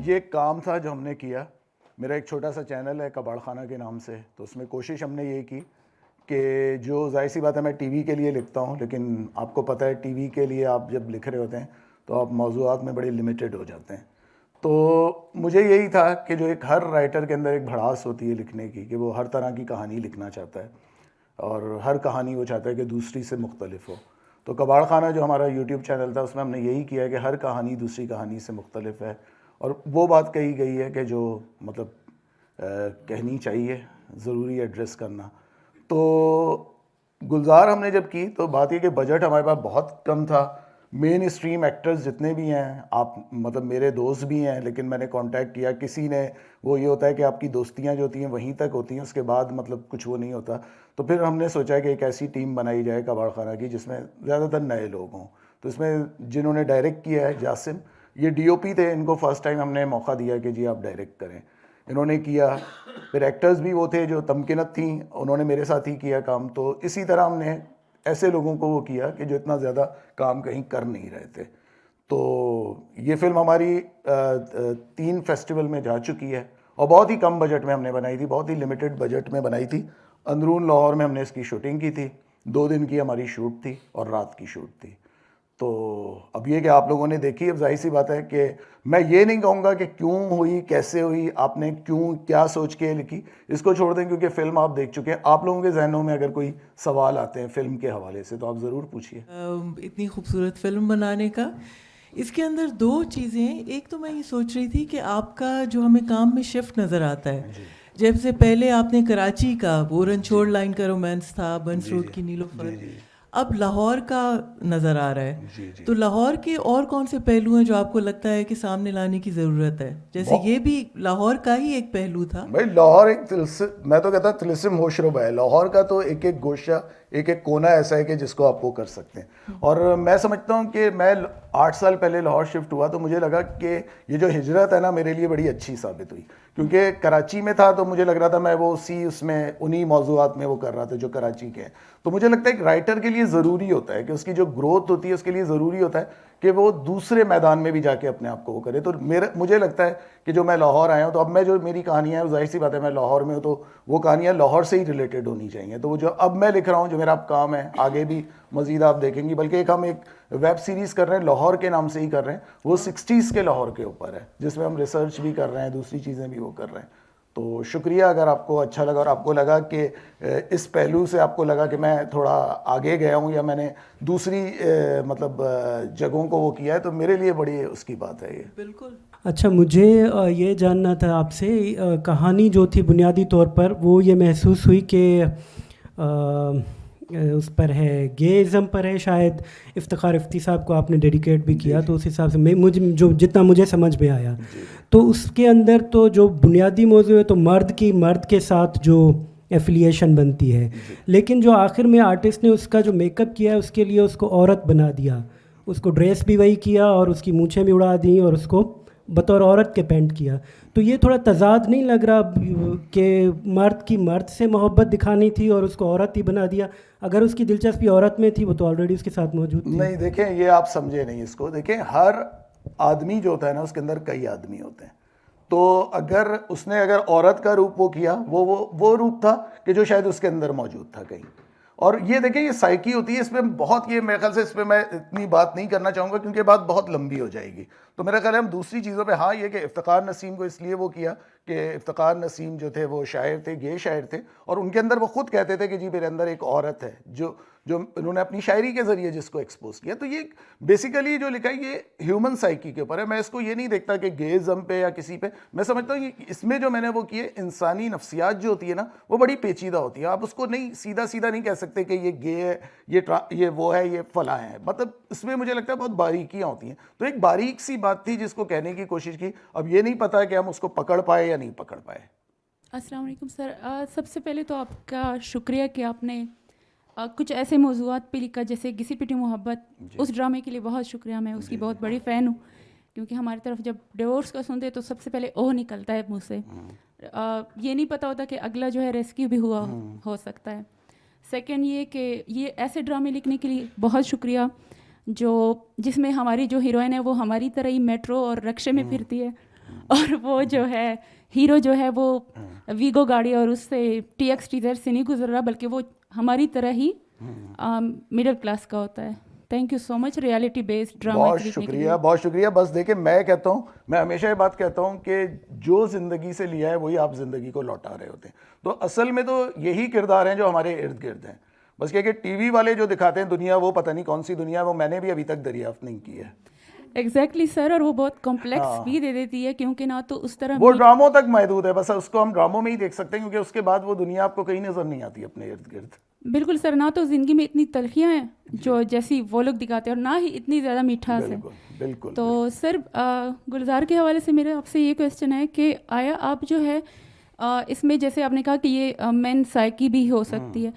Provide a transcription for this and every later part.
ये काम था जो हमने किया। मेरा एक छोटा सा चैनल है कबाड़ खाना के नाम से, तो उसमें कोशिश हमने ये की कि जो जाहिर सी बात है मैं टीवी के लिए लिखता हूँ, लेकिन आपको पता है टीवी के लिए आप जब लिख रहे होते हैं तो आप मौज़ूआत में बड़े लिमिटेड हो जाते हैं। तो मुझे यही था कि जो एक हर राइटर के अंदर एक भड़ास होती है लिखने की, कि वो हर तरह की कहानी लिखना चाहता है और हर कहानी वो चाहता है कि दूसरी से मुख्तलिफ हो। तो कबाड़ खाना जो हमारा यूट्यूब चैनल था उसमें हमने यही किया कि हर कहानी दूसरी कहानी से मुख्तलिफ है और वो बात कही गई है कि जो मतलब कहनी चाहिए, ज़रूरी एड्रेस करना। तो गुलजार हमने जब की तो बात ये कि बजट हमारे पास बहुत कम था। मेन स्ट्रीम एक्टर्स जितने भी हैं, आप मतलब मेरे दोस्त भी हैं, लेकिन मैंने कांटेक्ट किया किसी ने, वो ये होता है कि आपकी दोस्तियां जो होती हैं वहीं तक होती हैं, उसके बाद मतलब कुछ वो नहीं होता। तो फिर हमने सोचा कि एक ऐसी टीम बनाई जाए कबाड़ खाना की जिसमें ज़्यादातर नए लोग हों। तो इसमें जिन्होंने डायरेक्ट किया है जासिम, ये डीओपी थे, इनको फर्स्ट टाइम हमने मौका दिया कि जी आप डायरेक्ट करें, इन्होंने किया। फिर एक्टर्स भी वो थे जो तमकिनत थी, उन्होंने मेरे साथ ही किया काम। तो इसी तरह हमने ऐसे लोगों को वो किया कि जो इतना ज़्यादा काम कहीं कर नहीं रहे थे। तो ये फिल्म हमारी 3 फेस्टिवल में जा चुकी है और बहुत ही कम बजट में हमने बनाई थी, बहुत ही लिमिटेड बजट में बनाई थी। अंदरून लाहौर में हमने इसकी शूटिंग की थी, 2 दिन की हमारी शूट थी और रात की शूट थी। तो अब ये कि आप लोगों ने देखी, अब जाहिर सी बात है कि मैं ये नहीं कहूँगा कि क्यों हुई, कैसे हुई, आपने क्यों क्या सोच के लिखी, इसको छोड़ दें क्योंकि फ़िल्म आप देख चुके हैं। आप लोगों के जहनों में अगर कोई सवाल आते हैं फ़िल्म के हवाले से तो आप ज़रूर पूछिए। इतनी खूबसूरत फिल्म बनाने का, इसके अंदर 2 चीज़ें। एक तो मैं ये सोच रही थी कि आपका जो हमें काम में शिफ्ट नज़र आता है, जैसे पहले आपने कराची का वो रणछोड़ लाइन का रोमांस था, बंस रोड की नीलोफर, अब लाहौर का नज़र आ रहा है। तो लाहौर के और कौन से पहलू हैं जो आपको लगता है कि सामने लाने की ज़रूरत है? जैसे ये भी लाहौर का ही एक पहलू था। भाई लाहौर एक तिलस्म, मैं तो कहता तिलस्म होशरुबा है। लाहौर का तो एक एक गोशा, एक एक कोना ऐसा है कि जिसको आप वो कर सकते हैं। और मैं समझता हूँ कि मैं 8 साल पहले लाहौर शिफ्ट हुआ तो मुझे लगा कि ये जो हिजरत है ना मेरे लिए बड़ी अच्छी साबित हुई, क्योंकि कराची में था तो मुझे लग रहा था मैं वो उसमें उन्हीं मौजूआत में वो कर रहा था जो कराची के हैं। तो मुझे लगता है एक राइटर के लिए ज़रूरी होता है कि उसकी जो ग्रोथ होती है उसके लिए ज़रूरी होता है कि वो दूसरे मैदान में भी जाके अपने आप को वो करे। तो मुझे लगता है कि जो मैं लाहौर आया हूँ तो अब मैं जो मेरी कहानियाँ है, जाहिर सी बात है मैं लाहौर में हूँ तो वो कहानियाँ लाहौर से ही रिलेटेड होनी चाहिए। तो वो जो अब मैं लिख रहा हूँ, जो मेरा अब काम है, आगे भी मज़ीद आप देखेंगी, बल्कि हम एक वेब सीरीज़ कर रहे हैं लाहौर के नाम से ही कर रहे हैं, वो 60s के लाहौर के ऊपर है, जिसमें हम रिसर्च भी कर रहे हैं, दूसरी चीज़ें भी वो कर रहे हैं। तो शुक्रिया अगर आपको अच्छा लगा और आपको लगा कि इस पहलू से आपको लगा कि मैं थोड़ा आगे गया हूँ या मैंने दूसरी मतलब जगहों को वो किया है, तो मेरे लिए बड़ी उसकी बात है ये। बिल्कुल। अच्छा, मुझे ये जानना था आपसे, कहानी जो थी बुनियादी तौर पर वो ये महसूस हुई कि उस पर है, गेज़म पर है शायद। इफ्तिखार इफ्ती साहब को आपने डेडिकेट भी किया, तो उस हिसाब से मुझे जो जितना मुझे समझ में आया, तो उसके अंदर तो जो बुनियादी मौजू है तो मर्द के साथ जो एफिलिएशन बनती है, लेकिन जो आखिर में आर्टिस्ट ने उसका जो मेकअप किया है उसके लिए उसको औरत बना दिया, उसको ड्रेस भी वही किया और उसकी मूछें भी उड़ा दी और उसको बतौर औरत के पेंट किया। तो ये थोड़ा तजाद नहीं लग रहा कि मर्द से मोहब्बत दिखानी थी और उसको औरत ही बना दिया? अगर उसकी दिलचस्पी औरत में थी वो तो ऑलरेडी उसके साथ मौजूद थी। नहीं, देखें ये आप समझे नहीं इसको। देखें हर आदमी जो होता है ना उसके अंदर कई आदमी होते हैं। तो अगर औरत का रूप वो किया, वो रूप था कि जो शायद उसके अंदर मौजूद था कहीं। और ये देखिए ये साइकी होती है, इसमें बहुत, ये मेरे ख्याल से इस पर मैं इतनी बात नहीं करना चाहूँगा क्योंकि बात बहुत लंबी हो जाएगी। तो मेरा ख्याल है हम दूसरी चीज़ों पे, हाँ ये कि इफ्तिखार नसीम को इसलिए वो किया कि इफ्तिखार नसीम जो थे वो शायर थे, गे शायर थे, और उनके अंदर वो खुद कहते थे कि जी मेरे अंदर एक औरत है, जो उन्होंने अपनी शायरी के ज़रिए जिसको एक्सपोज किया। तो ये बेसिकली जो लिखा है ये ह्यूमन साइकी के ऊपर है। मैं इसको ये नहीं देखता कि गेज़म पे या किसी पे, मैं समझता हूँ कि इसमें जो मैंने वो किए, इंसानी नफ्सियात जो होती है ना वो बड़ी पेचीदा होती है। आप उसको नहीं सीधा सीधा नहीं कह सकते कि ये गे है, ये वो है, ये फला है। मतलब इसमें मुझे लगता है बहुत बारीकियाँ होती हैं। तो एक बारीक सी बात थी जिसको कहने की कोशिश की। अब ये नहीं पता कि हम उसको पकड़ पाए या नहीं पकड़ पाए। अस्सलाम वालेकुम सर, सबसे पहले तो आपका शुक्रिया कि आपने कुछ ऐसे मौज़ूआत पे लिखा जैसे घिसी पिटी मोहब्बत। उस ड्रामे के लिए बहुत शुक्रिया, मैं उसकी बहुत बड़ी फ़ैन हूँ, क्योंकि हमारी तरफ जब डिवोर्स का सुनते तो सबसे पहले ओह निकलता है मुँह से। ये नहीं पता होता कि अगला जो है रेस्क्यू भी हुआ हो सकता है। सेकंड ये कि ये ऐसे ड्रामे लिखने के लिए बहुत शुक्रिया जिसमें हमारी जो हीरोइन है वो हमारी तरह ही मेट्रो और रक्शे में फिरती है और वो जो है हीरो जो है वो वीगो गाड़ी और उससे TX टीजर से नहीं गुजर रहा, बल्कि वो हमारी तरह ही मिडिल क्लास का होता है। Thank you so much reality based drama बहुत शुक्रिया, बहुत शुक्रिया। बस देखिए, मैं कहता हूँ, मैं हमेशा ये बात कहता हूँ कि जो ज़िंदगी से लिया है वही आप ज़िंदगी को लौटा रहे होते हैं। तो असल में तो यही किरदार हैं जो हमारे इर्द गिर्द हैं। बस क्या कि टीवी वाले जो दिखाते हैं दुनिया, वो पता नहीं कौन सी दुनिया है, वो मैंने भी अभी तक दरियाफ्त नहीं की है। एग्जैक्टली सर, और वो बहुत कॉम्प्लेक्स भी दे देती है, क्योंकि ना तो उस तरह वो ड्रामों तक महदूद है, बस उसको हम ड्रामों में ही देख सकते हैं, क्योंकि उसके बाद वो दुनिया आपको कहीं नज़र नहीं आती अपने इर्द गिर्द। बिल्कुल सर, ना तो जिंदगी में इतनी तलखियाँ हैं जो जैसी वो लोग दिखाते हैं, और ना ही इतनी ज़्यादा मिठास है। बिल्कुल बिल्कुल। तो सर गुलजार के हवाले से मेरा आपसे ये क्वेश्चन है कि आया आप जो है इसमें जैसे आपने कहा कि ये मेन साइकी भी हो सकती है,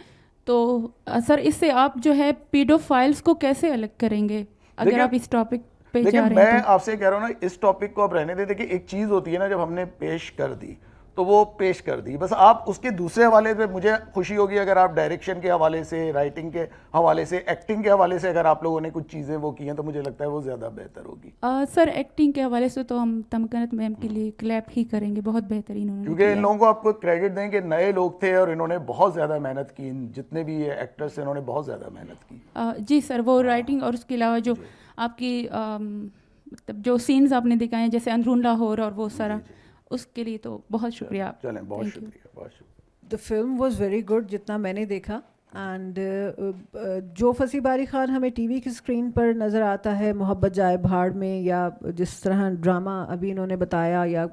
तो सर इससे आप जो है पीडोफाइल्स को कैसे अलग करेंगे अगर आप इस टॉपिक पे जा रहे मैं हैं तो? आपसे कह रहा हूँ ना, इस टॉपिक को आप रहने दे। देखिए, एक चीज़ होती है ना, जब हमने पेश कर दी तो वो पेश कर दी, बस आप उसके दूसरे हवाले पे मुझे खुशी होगी अगर आप डायरेक्शन के हवाले से, राइटिंग के हवाले से, एक्टिंग के हवाले से अगर आप लोगों ने कुछ चीज़ें वो की हैं, तो मुझे लगता है वो ज़्यादा बेहतर होगी। सर एक्टिंग के हवाले से तो हम तमकनत मैम के लिए क्लैप ही करेंगे, बहुत बेहतरीन उन्होंने क्योंकि इन लोगों को आपको क्रेडिट दें कि नए लोग थे और इन्होंने बहुत ज़्यादा मेहनत की। जितने भी ये एक्टर्स इन्होंने बहुत ज़्यादा मेहनत की। जी सर, वो राइटिंग और उसके अलावा जो आपकी मतलब जो सीन्स आपने दिखाए हैं जैसे अंदरून लाहौर और वो सारा, उसके लिए तो बहुत शुक्रिया। चलें, बहुत शुक्रिया, बहुत शुक्रिया। The film was very good जितना मैंने देखा। एंड जो फसी बारी खान हमें टीवी की स्क्रीन पर नज़र आता है मोहब्बत जाए भाड़ में, या जिस तरह ड्रामा अभी इन्होंने बताया, या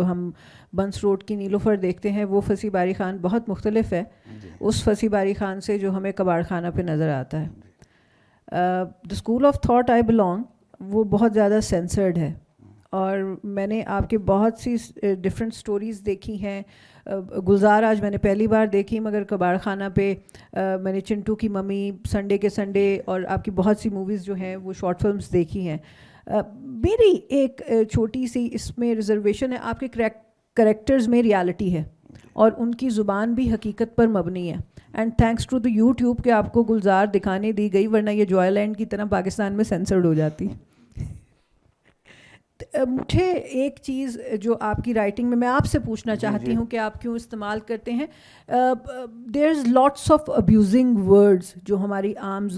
हम बंस रोड की नीलोफर देखते हैं, वो फसी बारी खान बहुत मुख्तलिफ है उस फसी बारी खान से जो हमें कबाड़ खाना पे नज़र आता है। The school of thought I belong वो बहुत ज़्यादा सेंसर्ड है, और मैंने आपके बहुत सी डिफरेंट स्टोरीज़ देखी हैं। गुलजार आज मैंने पहली बार देखी, मगर कबाड़ खाना पे मैंने चिंटू की मम्मी, संडे के संडे, और आपकी बहुत सी मूवीज़ जो हैं वो शॉर्ट फिल्म्स देखी हैं। मेरी एक छोटी सी इसमें रिजर्वेशन है, आपके करेक्टर्स में रियलिटी है और उनकी ज़ुबान भी हकीकत पर मबनी है। And thanks to the YouTube के आपको गुलजार दिखाने दी गई, वरना ये जॉयलैंड की तरह पाकिस्तान में सेंसर्ड हो जाती। मुझे एक चीज़ जो आपकी राइटिंग में मैं आपसे पूछना चाहती हूँ कि आप क्यों इस्तेमाल करते हैं, there is lots of abusing words जो हमारी आम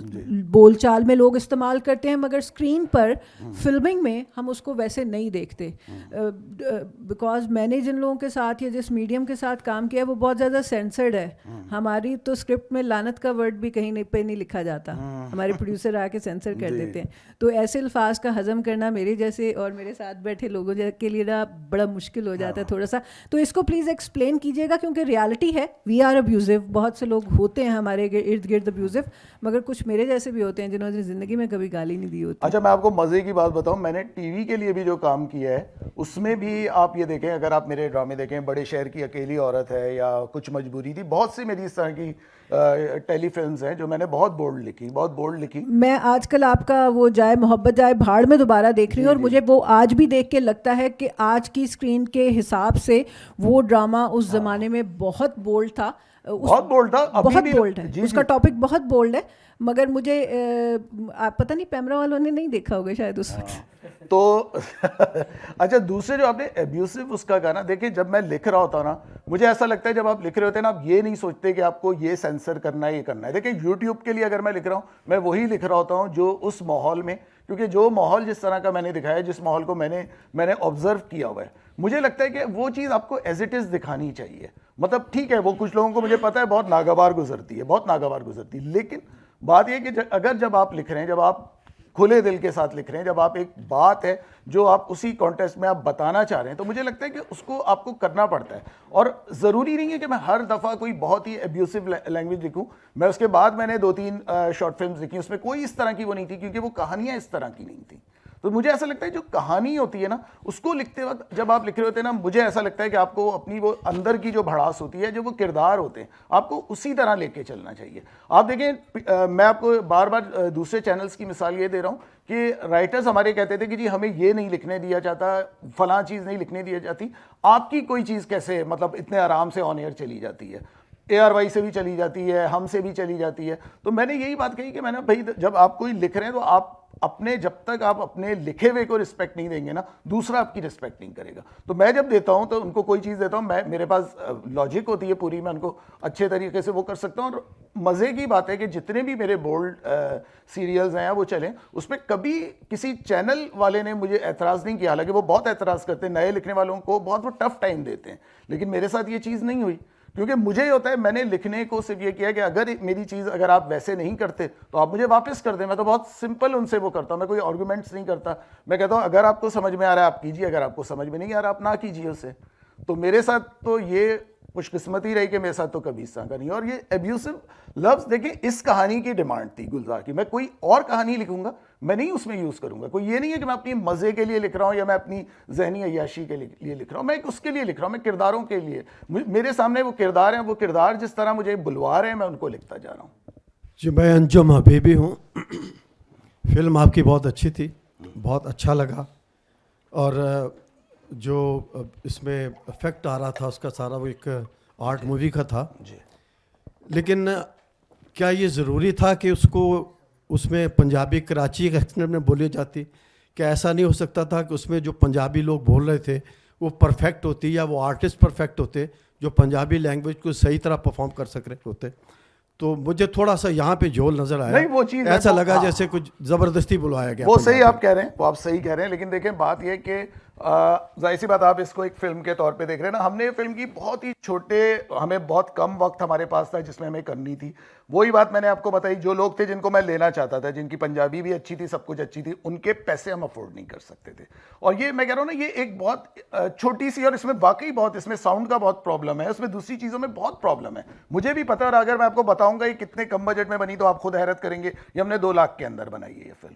बोलचाल में लोग इस्तेमाल करते हैं, मगर स्क्रीन पर फिल्मिंग में हम उसको वैसे नहीं देखते। बिकॉज मैंने जिन लोगों के साथ या जिस मीडियम के साथ काम किया वो बहुत ज़्यादा सेंसर्ड है। हमारी तो स्क्रिप्ट में लानत का वर्ड भी कहीं पे नहीं लिखा जाता, हमारे प्रोड्यूसर आके सेंसर कर देते हैं। तो ऐसे अल्फाज का हजम करना मेरे जैसे और मेरे साथ बैठे लोगों के लिए ना बड़ा मुश्किल हो जाता है थोड़ा सा। तो इसको प्लीज़ एक्सप्लेन कीजिएगा, क्योंकि रियलिटी है, वी आर अब्यूजिव, बहुत से लोग होते हैं हमारे इर्द गिर्द अब्यूजिव, मगर कुछ मेरे जैसे भी होते हैं जिन्होंने ज़िंदगी में कभी गाली नहीं दी होती। अच्छा, मैं आपको मज़े की बात बताऊं, मैंने टीवी के लिए भी जो काम किया है उसमें भी आप ये देखें, अगर आप मेरे ड्रामे देखें, बड़े शहर की अकेली औरत है या कुछ मजबूरी थी, बहुत सी मेरी इस तरह की टेलीफिल्म्स हैं जो मैंने बहुत बोल्ड लिखी। मैं आजकल आपका वो जाए मोहब्बत जाए भाड़ में दोबारा देख रही हूँ, और मुझे वो आज भी देख के लगता है कि आज की स्क्रीन के हिसाब से वो ड्रामा उस ज़माने में बहुत बोल्ड था। बहुत बोल्ड था, अभी बहुत भी बोल्ड है, उसका टॉपिक बहुत बोल्ड है, मगर मुझे आप पता नहीं पैमरा वालों ने नहीं देखा होगा शायद उस वक्त। तो अच्छा, दूसरे जो आपने एब्यूसिव उसका गाना, देखिए जब मैं लिख रहा होता ना, मुझे ऐसा लगता है जब आप लिख रहे होते हैं ना, आप ये नहीं सोचते कि आपको ये सेंसर करना है, ये करना है। देखिए यूट्यूब के लिए अगर मैं लिख रहा हूँ, मैं वही लिख रहा होता हूँ जो उस माहौल में, क्योंकि जो माहौल जिस तरह का मैंने दिखाया है, जिस माहौल को मैंने ऑब्जर्व किया हुआ है, मुझे लगता है कि वो चीज़ आपको एज इट इज़ दिखानी चाहिए। मतलब ठीक है, वो कुछ लोगों को मुझे पता है बहुत नागवार गुजरती है, लेकिन बात यह कि अगर जब आप लिख रहे हैं, जब आप खुले दिल के साथ लिख रहे हैं, जब आप एक बात है जो आप उसी कॉन्टेक्स्ट में आप बताना चाह रहे हैं, तो मुझे लगता है कि उसको आपको करना पड़ता है। और ज़रूरी नहीं है कि मैं हर दफ़ा कोई बहुत ही एब्यूसिव लैंग्वेज लिखूं। मैं उसके बाद मैंने 2-3 शॉर्ट फिल्म्स लिखी, उसमें कोई इस तरह की वो नहीं थी, क्योंकि वो कहानियाँ इस तरह की नहीं थी। तो मुझे ऐसा लगता है जो कहानी होती है ना, उसको लिखते वक्त जब आप लिख रहे होते हैं ना, मुझे ऐसा लगता है कि आपको अपनी वो अंदर की जो भड़ास होती है, जो वो किरदार होते हैं, आपको उसी तरह लेके चलना चाहिए। आप देखें, मैं आपको बार बार दूसरे चैनल्स की मिसाल ये दे रहा हूँ कि राइटर्स हमारे कहते थे कि जी हमें ये नहीं लिखने दिया जाता, फलां चीज़ नहीं लिखने दी जाती। आपकी कोई चीज़ कैसे मतलब इतने आराम से ऑन एयर चली जाती है? ARY से भी चली जाती है, हमसे भी चली जाती है। तो मैंने यही बात कही कि मैंने भाई जब आप कोई लिख रहे हैं तो आप अपने, जब तक आप अपने लिखे हुए को रिस्पेक्ट नहीं देंगे ना, दूसरा आपकी रिस्पेक्ट नहीं करेगा। तो मैं जब देता हूं तो उनको कोई चीज़ देता हूं, मैं, मेरे पास लॉजिक होती है पूरी, मैं उनको अच्छे तरीके से वो कर सकता हूं। और मज़े की बात है कि जितने भी मेरे बोल्ड सीरियल्स हैं वो चलें, उसमें कभी किसी चैनल वाले ने मुझे एतराज़ नहीं किया। हालांकि वो बहुत एतराज़ करते हैं, नए लिखने वालों को बहुत वो टफ टाइम देते हैं, लेकिन मेरे साथ ये चीज़ नहीं हुई। क्योंकि मुझे ये होता है, मैंने लिखने को सिर्फ ये किया कि अगर मेरी चीज़ अगर आप वैसे नहीं करते तो आप मुझे वापस कर दें। मैं तो बहुत सिंपल उनसे वो करता हूँ, मैं कोई आर्गूमेंट्स नहीं करता। मैं कहता हूँ अगर आपको समझ में आ रहा है आप कीजिए, अगर आपको समझ में नहीं आ रहा आप ना कीजिए उसे। तो मेरे साथ तो ये खुशकिस्मती रही कि मेरे साथ तो कभी इस तरह का नहीं। और ये एब्यूसिव लफ्ज़ देखिए, इस कहानी की डिमांड थी गुलजार की। मैं कोई और कहानी लिखूंगा, मैं नहीं उसमें यूज़ करूंगा। कोई ये नहीं है कि मैं अपनी मज़े के लिए लिख रहा हूँ या मैं अपनी जहनी अय्याशी के लिए लिख रहा हूँ। मैं उसके लिए लिख रहा हूँ, मैं किरदारों के लिए। मेरे सामने वो किरदार हैं, वो किरदार जिस तरह मुझे बुलवा रहे हैं मैं उनको लिखता जा रहा हूँ। जी, मैं अंजुम हबीबी हूँ। फिल्म आपकी बहुत अच्छी थी, बहुत अच्छा लगा। और जो इसमें इफेक्ट आ रहा था उसका सारा वो एक आर्ट मूवी का था जी। लेकिन क्या ये ज़रूरी था कि उसको उसमें पंजाबी कराची के एक्सेंट में बोली जाती? क्या ऐसा नहीं हो सकता था कि उसमें जो पंजाबी लोग बोल रहे थे वो परफेक्ट होती, या वो आर्टिस्ट परफेक्ट होते जो पंजाबी लैंग्वेज को सही तरह परफॉर्म कर सक रहे होते? तो मुझे थोड़ा सा यहाँ पे झोल नजर आया। नहीं, वो चीज़ ऐसा लगा जैसे कुछ ज़बरदस्ती बुलवाया गया। वो सही आप कह रहे हैं, वो आप सही कह रहे हैं। लेकिन देखें बात ये कि जाहिर सी बात, आप इसको एक फिल्म के तौर पे देख रहे हैं ना। हमने फिल्म की बहुत ही छोटे, हमें बहुत कम वक्त हमारे पास था जिसमें हमें करनी थी। वही बात मैंने आपको बताई, जो लोग थे जिनको मैं लेना चाहता था, जिनकी पंजाबी भी अच्छी थी, सब कुछ अच्छी थी, उनके पैसे हम अफोर्ड नहीं कर सकते थे। और ये मैं कह रहा हूँ ना, ये एक बहुत छोटी सी, और इसमें वाकई बहुत, इसमें साउंड का बहुत प्रॉब्लम है, उसमें दूसरी चीज़ों में बहुत प्रॉब्लम है, मुझे भी पता है। और अगर मैं आपको बताऊंगा ये कितने कम बजट में बनी तो आप खुद हैरत करेंगे। ये हमने 2 लाख के अंदर बनाई है ये फिल्म।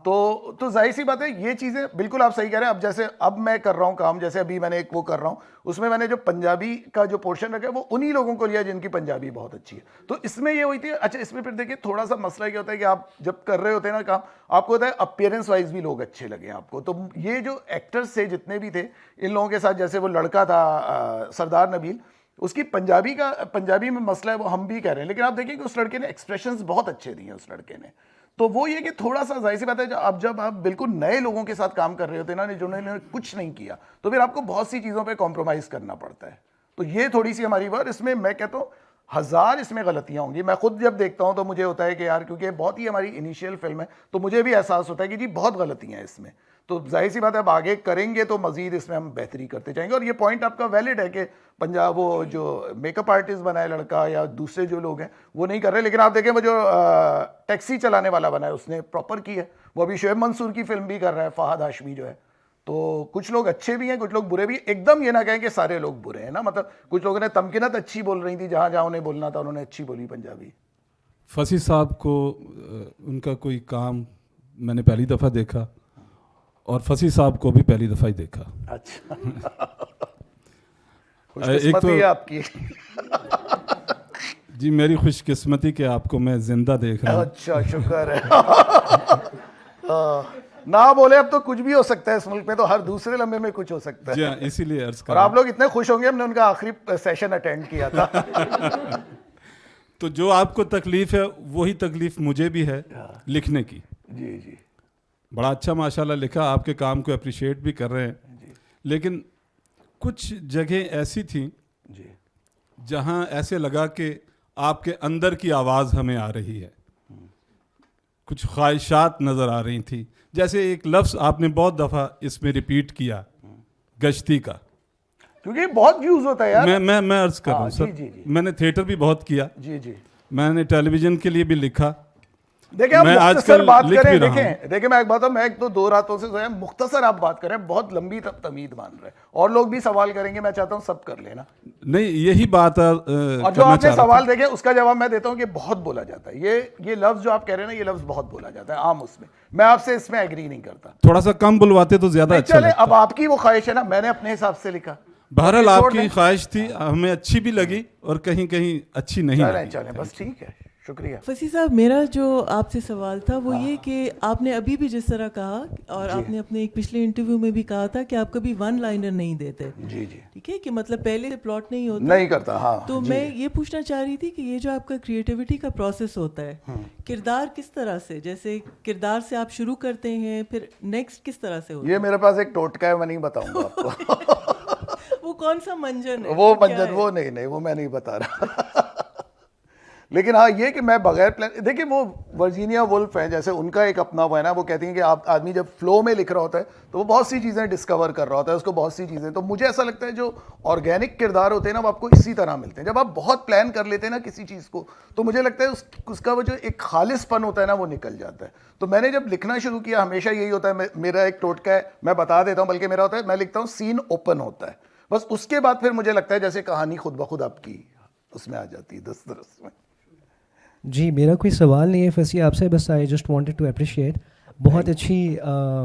तो जाहिर सी बात है, ये चीज़ें बिल्कुल आप सही कह रहे हैं। अब जैसे अब मैं कर रहा हूँ काम, जैसे अभी मैंने एक वो कर रहा हूँ, उसमें मैंने जो पंजाबी का जो पोर्शन रखा है वो उन्हीं लोगों को लिया जिनकी पंजाबी बहुत अच्छी है। तो इसमें ये हुई थी। अच्छा, इसमें फिर देखिए थोड़ा सा मसला क्या होता है कि आप जब कर रहे होते हैं ना काम, आपको होता है अपीयरेंस वाइज भी लोग अच्छे लगे आपको। तो ये जो एक्टर्स थे जितने भी थे, इन लोगों के साथ, जैसे वो लड़का था सरदार नबील, उसकी पंजाबी में मसला है, वो हम भी कह रहे हैं। लेकिन आप देखिए कि उस लड़के ने एक्सप्रेशंस बहुत अच्छे दिए उस लड़के ने। तो वो ये कि थोड़ा सा जाहिर सी बात है, जब आप बिल्कुल नए लोगों के साथ काम कर रहे होते हैं ना, जिन्होंने कुछ नहीं किया, तो फिर आपको बहुत सी चीज़ों पे कॉम्प्रोमाइज़ करना पड़ता है। तो ये थोड़ी सी हमारी बात, इसमें मैं कहता हूँ 1000 इसमें गलतियाँ होंगी। मैं खुद जब देखता हूँ तो मुझे होता है कि यार, क्योंकि बहुत ही हमारी इनिशियल फिल्म है, तो मुझे भी एहसास होता है कि जी बहुत गलतियाँ हैं इसमें। तो जाहिर सी बात है, अब आगे करेंगे तो मज़ीद इसमें हम बेहतरी करते जाएंगे। और ये पॉइंट आपका वैलिड है कि पंजाब, वो जो मेकअप आर्टिस्ट बना है लड़का या दूसरे जो लोग हैं वो नहीं कर रहे। लेकिन आप देखें वो जो टैक्सी चलाने वाला बना है उसने प्रॉपर की है। वो अभी शोएब मंसूर की फिल्म भी कर रहा है, फहद हाशमी जो है। तो कुछ लोग अच्छे भी हैं, कुछ लोग बुरे भी। एकदम ये ना कहें कि सारे लोग बुरे हैं ना, मतलब कुछ लोगों ने तमकीनत अच्छी बोल रही थी, जहाँ जहाँ उन्हें बोलना था उन्होंने अच्छी बोली पंजाबी। फसी साहब को उनका कोई काम मैंने पहली दफ़ा देखा, और फसी साहब को भी पहली दफ़ा ही देखा। अच्छा। एक तो आपकी। जी, मेरी खुशकिस्मती कि आपको मैं जिंदा देख रहा हूँ। अच्छा, शुक्र है। ना बोले अब तो कुछ भी हो सकता है इस मुल्क में, तो हर दूसरे लम्हे में कुछ हो सकता है। जी हाँ, इसीलिए अर्ज कर और आप लोग इतने खुश होंगे, हमने उनका आखिरी सेशन अटेंड किया था। तो जो आपको तकलीफ है वही तकलीफ मुझे भी है लिखने की। जी जी। बड़ा अच्छा माशाल्लाह लिखा, आपके काम को अप्रिशिएट भी कर रहे हैं। लेकिन कुछ जगह ऐसी थी जी, जहां ऐसे लगा कि आपके अंदर की आवाज़ हमें आ रही है, कुछ ख्वाहिशात नज़र आ रही थी। जैसे एक लफ्ज़ आपने बहुत दफ़ा इसमें रिपीट किया, गश्ती का, क्योंकि बहुत व्यूज होता है यार। मैं अर्ज कर रहा हूँ सर, जी। मैंने थिएटर भी बहुत किया, जी जी। मैंने टेलीविज़न के लिए भी लिखा। देखिए आप मैं मुख्तसर आजकल बात लिख करें, भी रहा देखिए मैं एक बात, मैं एक तो 2 रातों से सोया, मुख्तसर आप बात करें, बहुत लंबी तमीद मान रहे हैं, और लोग भी सवाल करेंगे, मैं चाहता हूँ सब कर लेना। नहीं, यही बात और जो आपने सवाल देखे उसका जवाब मैं देता हूँ कि बहुत बोला जाता है। ये लफ्ज जो आप कह रहे हैं ना, ये लफ्ज बहुत बोला जाता है आम, उसमें मैं आपसे इसमें एग्री नहीं करता। थोड़ा सा कम बुलवाते तो ज्यादा अच्छा चले, लगता। अब आपकी वो ख्वाहिश है ना, मैंने अपने हिसाब से लिखा। बहरहाल आपकी ख्वाहिश थी, हमें अच्छी भी लगी और कहीं कहीं अच्छी नहीं लगी। चलें, बस ठीक है, शुक्रिया। फसी साहब, मेरा जो आपसे सवाल था वो ये कि आपने अभी भी जिस तरह कहा और आपने अपने एक पिछले इंटरव्यू में भी कहा था कि आप कभी वन लाइनर नहीं देते। जी जी, ठीक है, कि मतलब पहले से प्लॉट नहीं होता। नहीं करता, हाँ। तो जी। मैं ये पूछना चाह रही थी कि ये जो आपका क्रिएटिविटी का प्रोसेस होता है, किरदार किस तरह से, जैसे किरदार से आप शुरू करते हैं, फिर नेक्स्ट किस तरह से होता ये मेरे पास एक टोटका है, मैं नहीं बताऊंगा आपको। है? वो कौन सा मंजन है? वो क्या मंजन, है? वो नहीं, वो मैं नहीं बता रहा। लेकिन हाँ, ये कि मैं बगैर प्लान, देखिए वो वर्जीनिया वुल्फ है, जैसे उनका एक अपना वो है ना, वो कहती हैं कि आप आदमी जब फ्लो में लिख रहा होता है तो वो बहुत सी चीज़ें डिस्कवर कर रहा होता है, उसको बहुत सी चीज़ें। तो मुझे ऐसा लगता है जो ऑर्गेनिक किरदार होते हैं ना, वो आपको इसी तरह मिलते हैं। जब आप बहुत प्लान कर लेते हैं ना किसी चीज़ को, तो मुझे लगता है उसका वो जो एक खालिसपन होता है ना, वो निकल जाता है। तो मैंने जब लिखना शुरू किया, हमेशा यही होता है, मेरा एक टोटका है, मैं बता देता हूँ, बल्कि मेरा होता है, मैं लिखता हूँ सीन ओपन होता है, बस उसके बाद फिर मुझे लगता है जैसे कहानी खुद ब खुद आपकी उसमें आ जाती है, दस्तरस में। जी, मेरा कोई सवाल नहीं है फसी आपसे, बस I just wanted to appreciate, बहुत अच्छी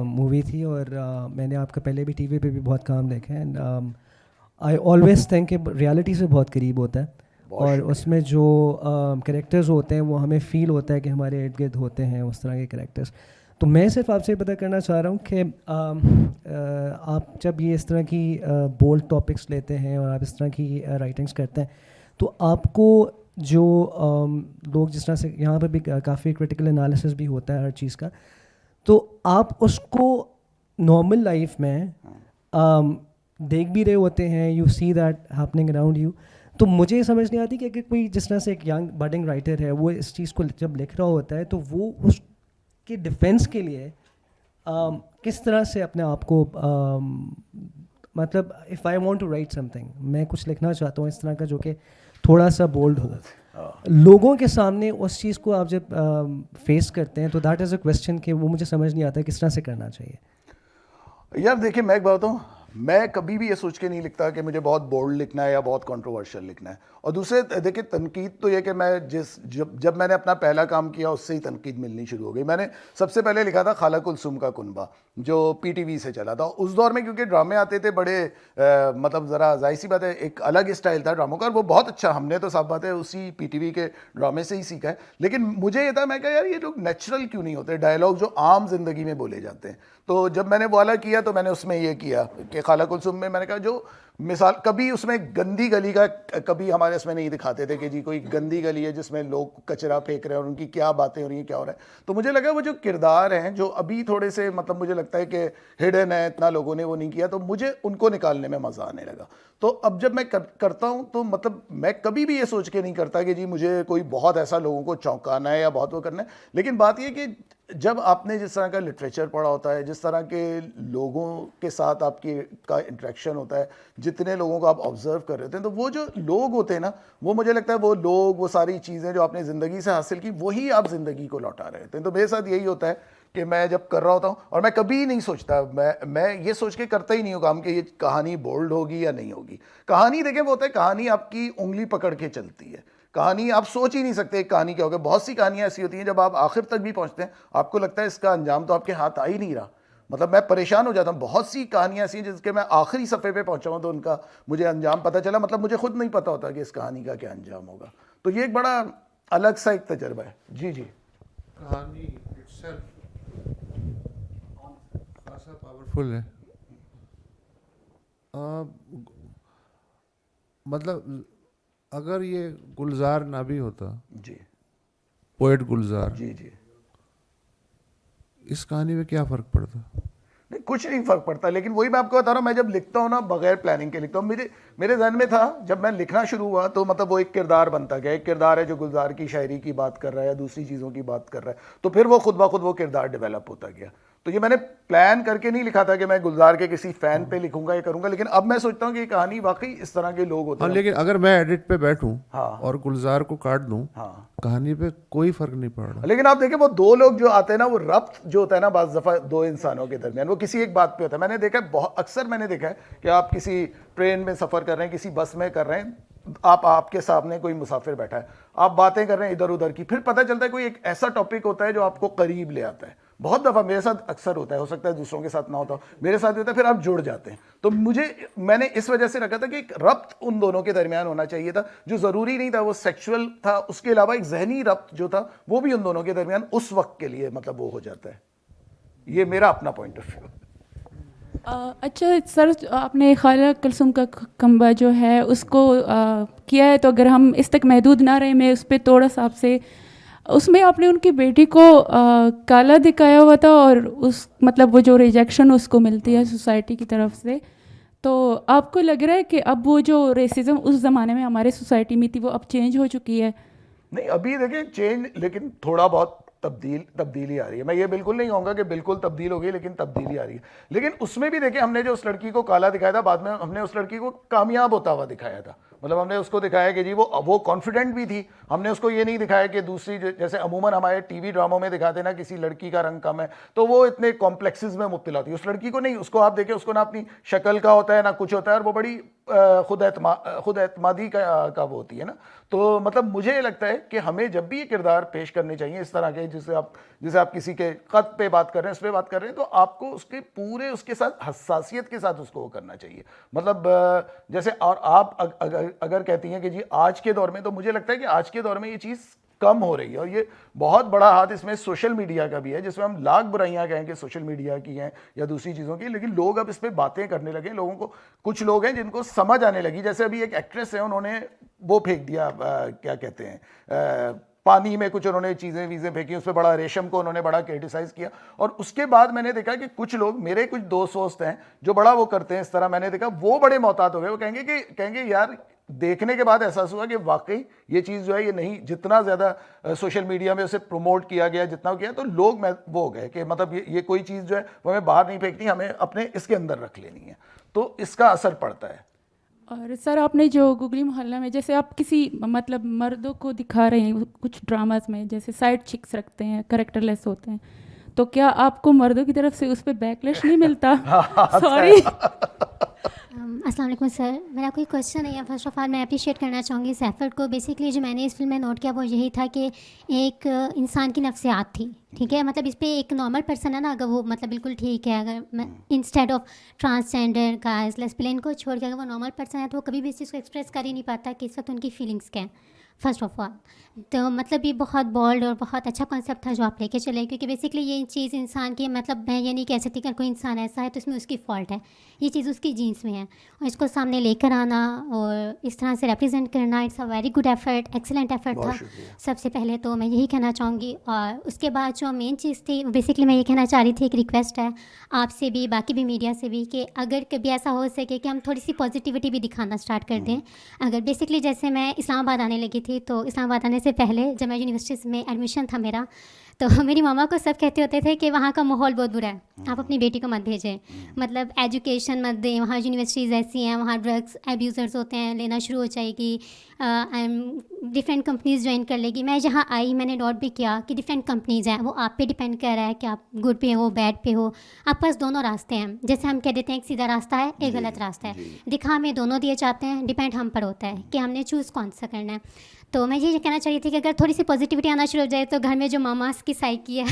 मूवी थी और मैंने आपका पहले भी टीवी पे भी बहुत काम देखा है। एंड आई ऑलवेज थिंक कि रियलिटी से बहुत करीब होता है और उसमें जो कैरेक्टर्स होते हैं वो हमें फील होता है कि हमारे इर्द गिर्द होते हैं उस तरह के कैरेक्टर्स। तो मैं सिर्फ आपसे पता करना चाह रहा हूँ कि आप जब ये इस तरह की बोल्ड टॉपिक्स लेते हैं और आप इस तरह की राइटिंग्स करते हैं, तो आपको जो लोग जिस तरह से यहाँ पर भी काफ़ी क्रिटिकल एनालिसिस भी होता है हर चीज़ का, तो आप उसको नॉर्मल लाइफ में देख भी रहे होते हैं, you see that happening around you. तो मुझे ये समझ नहीं आती कि अगर कोई जिस तरह से एक यंग बडिंग राइटर है, वो इस चीज़ को जब लिख रहा होता है तो वो उसके डिफेंस के लिए किस तरह से अपने आप को मतलब if I want to write something, मैं कुछ लिखना चाहता हूँ इस तरह का जो कि थोड़ा सा बोल्ड हो, लोगों के सामने उस चीज़ को आप जब फेस करते हैं तो दैट इज़ अ क्वेश्चन कि वो मुझे समझ नहीं आता किस तरह से करना चाहिए। यार देखिए, मैं एक बात बताऊँ, मैं कभी भी ये सोच के नहीं लिखता कि मुझे बहुत बोल्ड लिखना है या बहुत कंट्रोवर्शियल लिखना है। और दूसरे देखिए, तनकीद तो ये कि मैं जब मैंने अपना पहला काम किया उससे ही तनकीद मिलनी शुरू हो गई। मैंने सबसे पहले लिखा था खाला कुलसुम का कुनबा, जो पीटीवी से चला था। उस दौर में क्योंकि ड्रामे आते थे बड़े मतलब ज़रा जाहिर सी बात है, एक अलग स्टाइल था ड्रामों का, और वो बहुत अच्छा, हमने तो साफ बात है उसी पीटीवी के ड्रामे से ही सीखा है। लेकिन मुझे ये था, मैं कहा यार ये लोग नेचुरल क्यों नहीं होते डायलॉग जो आम जिंदगी में बोले जाते हैं। तो जब मैंने वाला किया तो मैंने उसमें ये किया कि खाला कुलसुम में मैंने कहा जो मिसाल, कभी उसमें गंदी गली का कभी हमारे इसमें नहीं दिखाते थे कि जी कोई गंदी गली है जिसमें लोग कचरा फेंक रहे हैं और उनकी क्या बातें हो रही हैं, क्या हो रहा है। तो मुझे लगा वो जो किरदार हैं जो अभी थोड़े से मतलब मुझे लगता है कि हिडन है, इतना लोगों ने वो नहीं किया, तो मुझे उनको निकालने में मज़ा आने लगा। तो अब जब मैं करता हूँ तो मतलब मैं कभी भी ये सोच के नहीं करता कि जी मुझे कोई बहुत ऐसा लोगों को चौंकाना है या बहुत वो करना है। लेकिन बात ये कि जब आपने जिस तरह का लिटरेचर पढ़ा होता है, जिस तरह के लोगों के साथ आपकी का इंटरेक्शन होता है, जितने लोगों को आप ऑब्जर्व कर रहे होते हैं, तो वो जो लोग होते हैं ना, वो मुझे लगता है वो लोग, वो सारी चीज़ें जो आपने ज़िंदगी से हासिल की, वही आप ज़िंदगी को लौटा रहे होते हैं। तो मेरे साथ यही होता है कि मैं जब कर रहा होता हूँ, और मैं कभी नहीं सोचता, मैं ये सोच के करता ही नहीं हूँ काम कि ये कहानी बोल्ड होगी या नहीं होगी। कहानी देखें वो होता है, कहानी आपकी उंगली पकड़ के चलती है। कहानी आप सोच ही नहीं सकते कहानी क्या होगा। बहुत सी कहानियाँ ऐसी होती हैं जब आप आखिर तक भी पहुँचते हैं, आपको लगता है इसका अंजाम तो आपके हाथ आ ही नहीं रहा। मतलब मैं परेशान हो जाता हूँ। बहुत सी कहानियाँ ऐसी हैं जिसके मैं आखिरी सफ़े पे पहुँचा हूँ तो उनका मुझे अंजाम पता चला, मतलब मुझे खुद नहीं पता होता कि इस कहानी का क्या अंजाम होगा। तो ये एक बड़ा अलग सा एक तजर्बा है। जी जी, कहानी इटसेल्फ खासा पावरफुल है। मतलब अगर ये गुलजार ना भी होता, जी पोएट गुलजार, जी जी, इस कहानी में क्या फ़र्क पड़ता? नहीं कुछ नहीं फ़र्क पड़ता। लेकिन वही मैं आपको बता रहा हूँ, मैं जब लिखता हूँ ना बगैर प्लानिंग के लिखता हूँ। मेरे जहन में था जब मैं लिखना शुरू हुआ तो मतलब वो एक किरदार बनता गया। एक किरदार है जो गुलजार की शायरी की बात कर रहा है या दूसरी चीज़ों की बात कर रहा है, तो फिर वो खुद ब खुद वो किरदार डेवलप होता गया। तो ये मैंने प्लान करके नहीं लिखा था कि मैं गुलजार के किसी फ़ैन पे लिखूंगा या करूंगा। लेकिन अब मैं सोचता हूँ कि ये कहानी वाकई इस तरह के लोग होते हाँ, हैं। लेकिन अगर मैं एडिट पे बैठूं हाँ। और गुलजार को काट दूं, हाँ। कहानी पे कोई फ़र्क नहीं पड़ रहा। लेकिन आप देखें वो दो लोग जो आते हैं ना, वो रब्त जो होता है ना बाज़ दफ़ा दो इंसानों के दरमियान, वो किसी एक बात पे होता है। मैंने देखा है, बहुत अक्सर मैंने देखा है कि आप किसी ट्रेन में सफ़र कर रहे हैं, किसी बस में कर रहे हैं, आपके सामने कोई मुसाफिर बैठा है, आप बातें कर रहे हैं इधर उधर की, फिर पता चलता है कोई एक ऐसा टॉपिक होता है जो आपको करीब ले आता है। बहुत दफ़ा मेरे साथ अक्सर होता है, हो सकता है दूसरों के साथ ना होता हो, मेरे साथ होता है, फिर आप जुड़ जाते हैं। तो मैंने इस वजह से रखा था कि एक रब्त उन दोनों के दरमियान होना चाहिए था, जो ज़रूरी नहीं था वो सेक्सुअल था, उसके अलावा एक जहनी रब्त जो था वो भी उन दोनों के दरमियान उस वक्त के लिए मतलब वो हो जाता है। ये मेरा अपना पॉइंट ऑफ व्यू। अच्छा सर, आपने ख्वाजा कुलसुम का खंबा जो है उसको किया है, तो अगर हम इस तक महदूद ना रहे, मैं उस पर थोड़ा सा आपसे, उसमें आपने उनकी बेटी को काला दिखाया हुआ था और उस मतलब वो जो रिजेक्शन उसको मिलती है सोसाइटी की तरफ से, तो आपको लग रहा है कि अब वो जो रेसिज्म उस ज़माने में हमारे सोसाइटी में थी वो अब चेंज हो चुकी है? नहीं, अभी देखिए चेंज, लेकिन थोड़ा बहुत तब्दीली आ रही है। मैं ये बिल्कुल नहीं कहूँगा कि बिल्कुल तब्दील हो गई, लेकिन तब्दीली आ रही है। लेकिन उसमें भी देखिए, हमने जो उस लड़की को काला दिखाया था, बाद में हमने उस लड़की को कामयाब होता हुआ दिखाया था। मतलब हमने उसको दिखाया कि जी वो कॉन्फिडेंट भी थी। हमने उसको ये नहीं दिखाया कि दूसरी जैसे अमूमन हमारे टीवी ड्रामों में दिखाते ना, किसी लड़की का रंग कम है तो वो इतने कॉम्प्लेक्सेस में मुब्तला थी। उस लड़की को नहीं, उसको आप देखें, उसको ना अपनी शक्ल का होता है ना कुछ होता है, और वो बड़ी खुद एतमादी का वो होती है ना। तो मतलब मुझे ये लगता है कि हमें जब भी ये किरदार पेश करने चाहिए इस तरह के, जिसे आप किसी के कद पे बात कर रहे हैं, उस पर बात कर रहे हैं, तो आपको उसके पूरे उसके साथ हसासियत के साथ उसको वो करना चाहिए। मतलब जैसे, और आप अगर कहती हैं कि जी आज के दौर में, तो मुझे लगता है कि आज के दौर में ये चीज़ कम हो रही है, और ये बहुत बड़ा हाथ इसमें सोशल मीडिया का भी है, जिसमें हम लाख बुराइयां कहें कि सोशल मीडिया की हैं या दूसरी चीज़ों की, लेकिन लोग अब इस पर बातें करने लगे। लोगों को, कुछ लोग हैं जिनको समझ आने लगी, जैसे अभी एक एक्ट्रेस है, उन्होंने वो फेंक दिया, क्या कहते हैं, पानी में कुछ उन्होंने चीज़ें फेंकी, उस पर बड़ा, रेशम को उन्होंने बड़ा क्रिटिसाइज़ किया। और उसके बाद मैंने देखा कि कुछ लोग, मेरे कुछ दोस्त हैं जो बड़ा वो करते हैं इस तरह, मैंने देखा वो बड़े मोहतात हो गए। वो कहेंगे यार, देखने के बाद एहसास हुआ कि वाकई ये चीज़ जो है, ये नहीं, जितना ज़्यादा सोशल मीडिया में उसे प्रमोट किया गया, जितना किया, तो लोग वो हो गए कि मतलब ये कोई चीज़ जो है वो हमें बाहर नहीं फेंकनी, हमें अपने इसके अंदर रख लेनी है, तो इसका असर पड़ता है। और सर, आपने जो गुगली मोहल्ला में, जैसे आप किसी मतलब मर्दों को दिखा रहे हैं कुछ ड्रामास में, जैसे साइड चिक्स रखते हैं, करेक्टरलेस होते हैं, तो क्या आपको मर्दों की तरफ से उस पर बैकलैश नहीं मिलता? सॉरी। अस्सलाम वालेकुम सर, मेरा कोई क्वेश्चन नहीं है। फर्स्ट ऑफ ऑल मैं अप्रिशिएट करना चाहूँगी इस एफर्ट को। बेसिकली जो मैंने इस फिल्म में नोट किया वो यही था कि एक इंसान की नफ्सियात थी, ठीक है। मतलब इस पर एक नॉर्मल पर्सन है ना, अगर वो मतलब बिल्कुल ठीक है, अगर मैं instead of transgender guys lesbian को छोड़ के अगर वो नॉर्मल पर्सन है, तो वो कभी भी इस चीज़ को एक्सप्रेस कर ही नहीं पाता कि इस वक्त उनकी फीलिंग्स क्या हैं, फर्स्ट ऑफ ऑल। तो मतलब ये बहुत बोल्ड और बहुत अच्छा कॉन्सेप्ट था जो आप लेके चले, क्योंकि बेसिकली ये चीज़ इंसान की, मतलब मैं ये नहीं कह सकती कि कोई इंसान ऐसा है तो इसमें उसकी फ़ॉल्ट है, ये चीज़ उसकी जीन्स में है, और इसको सामने लेकर आना और इस तरह से रिप्रेजेंट करना, it's a very good effort, excellent effort था। सबसे पहले तो मैं यही कहना चाहूँगी। और उसके बाद जो मेन चीज़ थी, बेसिकली मैं ये कहना चाह रही थी, एक रिक्वेस्ट है आपसे भी, बाकी भी मीडिया से भी, कि अगर कभी ऐसा हो सके कि हम थोड़ी सी पॉजिटिविटी भी दिखाना स्टार्ट कर दें। अगर बेसिकली जैसे मैं इस्लामाबाद आने लगी थी, तो इस्लामाबाद आने से पहले जब मैं यूनिवर्सिटी में एडमिशन था मेरा, तो मेरी मामा को सब कहते होते थे कि वहाँ का माहौल बहुत बुरा है, आप अपनी बेटी को मत भेजें, मतलब एजुकेशन मत दें, वहाँ यूनिवर्सिटीज़ ऐसी हैं, वहाँ ड्रग्स एब्यूज़र्स होते हैं, लेना शुरू हो जाएगी, डिफरेंट कंपनीज़ ज्वाइन कर लेगी। मैं जहाँ आई मैंने नोट भी किया कि डिफरेंट कंपनीज़ हैं, वो आप पे डिपेंड कर रहा है कि आप गुड पे हो बैड पे हो। आपके पास दोनों रास्ते हैं, जैसे हम कह देते हैं एक सीधा रास्ता है, एक गलत रास्ता है, दिखा हमें दोनों दिए जाते हैं, डिपेंड हम पर होता है कि हमने चूज़ कौन सा करना है। तो मैं ये कहना चाहिए थी कि अगर थोड़ी सी पॉजिटिविटी आना शुरू हो जाए, तो घर में जो मामास की साइकी है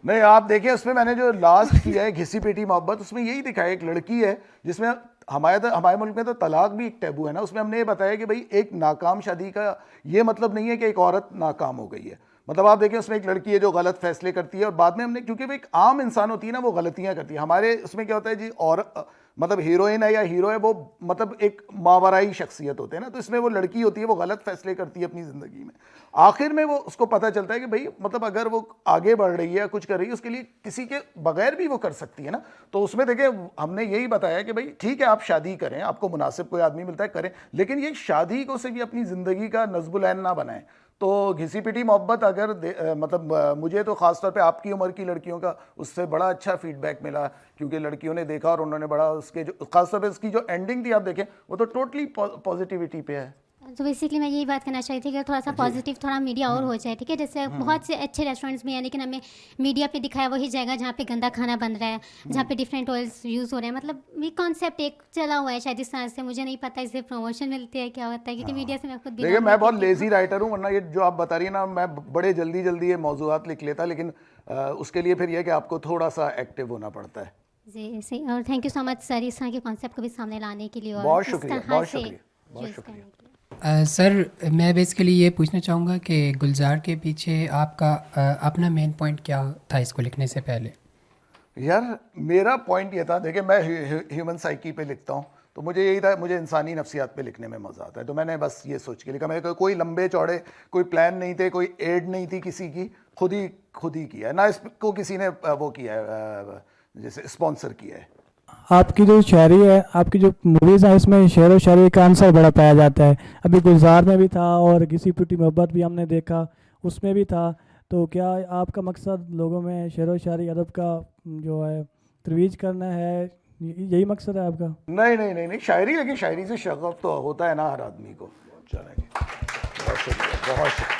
नहीं, आप देखिए, उसमें मैंने जो लास्ट किया है घिसी पिटी मोहब्बत, उसमें यही दिखाया, एक लड़की है जिसमें हमारे मुल्क में तो तलाक भी एक टैबू है ना, उसमें हमने ये बताया कि भाई एक नाकाम शादी का ये मतलब नहीं है कि एक औरत नाकाम हो गई है। मतलब आप देखिए, उसमें एक लड़की है जो गलत फैसले करती है, और बाद में हमने, क्योंकि वो एक आम इंसान होती है ना, वो गलतियां करती है। हमारे उसमें क्या होता है जी, और मतलब हीरोइन है या हीरो है, वो मतलब एक मावराई शख्सियत होते हैं ना, तो इसमें वो लड़की होती है, वो गलत फैसले करती है अपनी ज़िंदगी में। आखिर में वो उसको पता चलता है कि भाई मतलब अगर वो आगे बढ़ रही है, कुछ कर रही है, उसके लिए किसी के बगैर भी वो कर सकती है ना। तो उसमें देखिए, हमने यही बताया कि भाई ठीक है, आप शादी करें, आपको मुनासिब कोई आदमी मिलता है करें, लेकिन ये शादी को से भी अपनी ज़िंदगी का नज़्बुल-ऐन ना बनाएं। तो घिसी पिटी मोहब्बत अगर मतलब मुझे तो ख़ास तौर पे आपकी उम्र की लड़कियों का उससे बड़ा अच्छा फीडबैक मिला, क्योंकि लड़कियों ने देखा और उन्होंने बड़ा उसके जो ख़ास तौर पे उसकी जो एंडिंग थी, आप देखें, वो तो टोटली पॉजिटिविटी पे है। तो बेसिकली मैं यही बात करना चाहती थी कि थोड़ा सा पॉजिटिव थोड़ा मीडिया और हो जाए, ठीक है। जैसे बहुत से अच्छे रेस्टोरेंट्स भी हैं, लेकिन हमें मीडिया पे दिखाया वही जगह जहाँ पे गंदा खाना बन रहा है, जहाँ पे डिफरेंट ऑयल्स यूज़ हो रहे हैं। मतलब ये कॉन्सेप्ट एक चला हुआ है शायद इस तरह से, मुझे नहीं पता इससे प्रमोशन मिलती है क्या होता है, क्योंकि मीडिया से मैं खुद देखिए मैं बहुत लेजी राइटर हूँ, वरना ये जो आप बता रही है ना, मैं बड़े जल्दी जल्दी ये मौजूआत लिख लेता, लेकिन उसके लिए फिर यह कि आपको थोड़ा सा एक्टिव होना पड़ता है। जी सही। और thank you so much sir इस तरह के कॉन्सेप्ट को भी सामने लाने के लिए और बहुत इस शुक्रिया, तरह बहुत से शुक्रिया, बहुत यूज़ शुक्रिया। करने के लिए। सर मैं बेसिकली ये पूछना चाहूँगा कि गुलजार के पीछे आपका अपना मेन पॉइंट क्या था इसको लिखने से पहले? यार मेरा पॉइंट ये था, देखिए मैं ह्यूमन साइकी पे लिखता हूँ, तो मुझे यही था, मुझे इंसानी नफ्सियात पे लिखने में मज़ा आता है, तो मैंने बस ये सोच के लिखा। मेरे कोई लंबे चौड़े कोई प्लान नहीं थे, कोई एड नहीं थी किसी की, खुद ही किया है ना, इसको किसी ने वो किया है, जैसे स्पॉन्सर किया है। आपकी जो शायरी है, आपकी जो मूवीज़ हैं, इसमें शेर व शायरी का आंसर बड़ा पाया जाता है। अभी गुलजार में भी था और किसी पिटी मोहब्बत भी हमने देखा, उसमें भी था। तो क्या आपका मकसद लोगों में शेर व शायरी अदब का जो है तरोीज करना है, यही मकसद है आपका? नहीं शायरी, लेकिन शायरी से शगफ तो होता है ना हर आदमी को। चलेंगे, बहुत शुक्रिया, बहुत शुक्रिया।